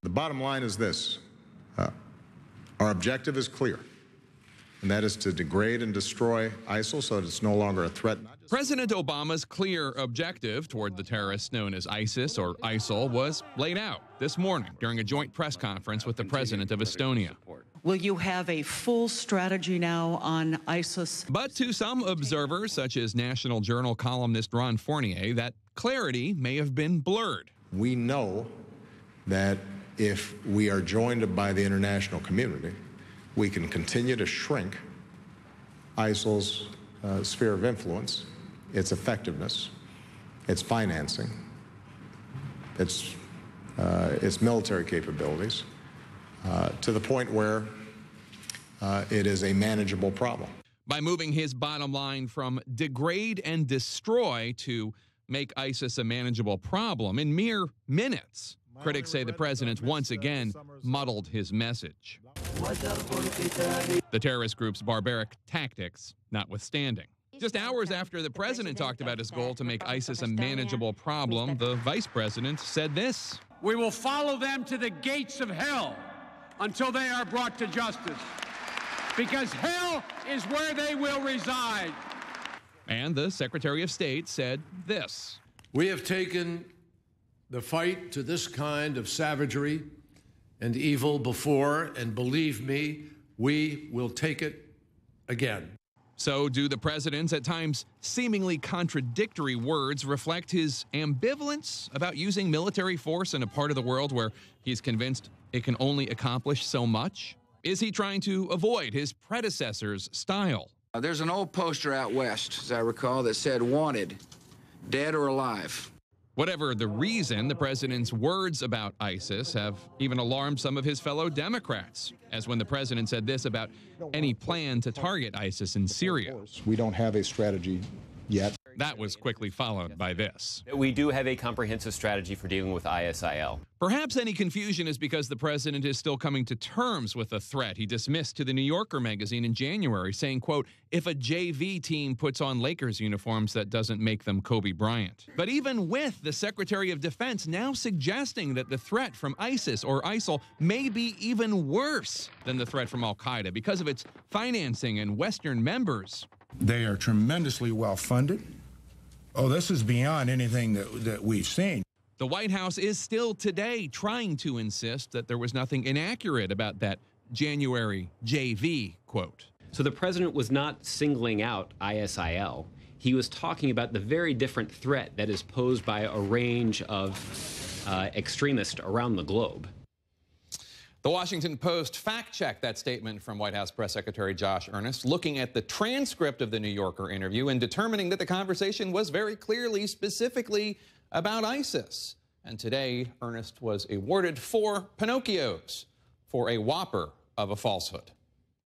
The bottom line is this. Our objective is clear, and that is to degrade and destroy ISIL so that it's no longer a threat. President Obama's clear objective toward the terrorists known as ISIS or ISIL was laid out this morning during a joint press conference with the president of Estonia. Will you have a full strategy now on ISIS? But to some observers, such as National Journal columnist Ron Fournier, that clarity may have been blurred. We know that if we are joined by the international community, we can continue to shrink ISIL's sphere of influence, its effectiveness, its financing, its military capabilities, to the point where it is a manageable problem. By moving his bottom line from degrade and destroy to make ISIS a manageable problem in mere minutes, critics say the president once again muddled his message. The terrorist group's barbaric tactics notwithstanding. Just hours after the president talked about his goal to make ISIS a manageable problem, the vice president said this. We will follow them to the gates of hell until they are brought to justice, because hell is where they will reside. And the Secretary of State said this. We have taken the fight to this kind of savagery and evil before, and believe me, we will take it again. So do the president's at times seemingly contradictory words reflect his ambivalence about using military force in a part of the world where he's convinced it can only accomplish so much? Is he trying to avoid his predecessor's style? There's an old poster out west, as I recall, that said, "Wanted, dead or alive." Whatever the reason, the president's words about ISIS have even alarmed some of his fellow Democrats, as when the president said this about any plan to target ISIS in Syria. We don't have a strategy yet. That was quickly followed by this. We do have a comprehensive strategy for dealing with ISIL. Perhaps any confusion is because the president is still coming to terms with a threat he dismissed to the New Yorker magazine in January, saying, quote, if a JV team puts on Lakers uniforms, that doesn't make them Kobe Bryant. But even with the Secretary of Defense now suggesting that the threat from ISIS or ISIL may be even worse than the threat from al-Qaeda because of its financing and Western members. They are tremendously well funded. Oh, this is beyond anything that we've seen. The White House is still today trying to insist that there was nothing inaccurate about that January JV quote. So the president was not singling out ISIL. He was talking about the very different threat that is posed by a range of extremists around the globe. The Washington Post fact-checked that statement from White House Press Secretary Josh Earnest, looking at the transcript of the New Yorker interview and determining that the conversation was very clearly, specifically about ISIS. And today, Earnest was awarded 4 Pinocchios for a whopper of a falsehood.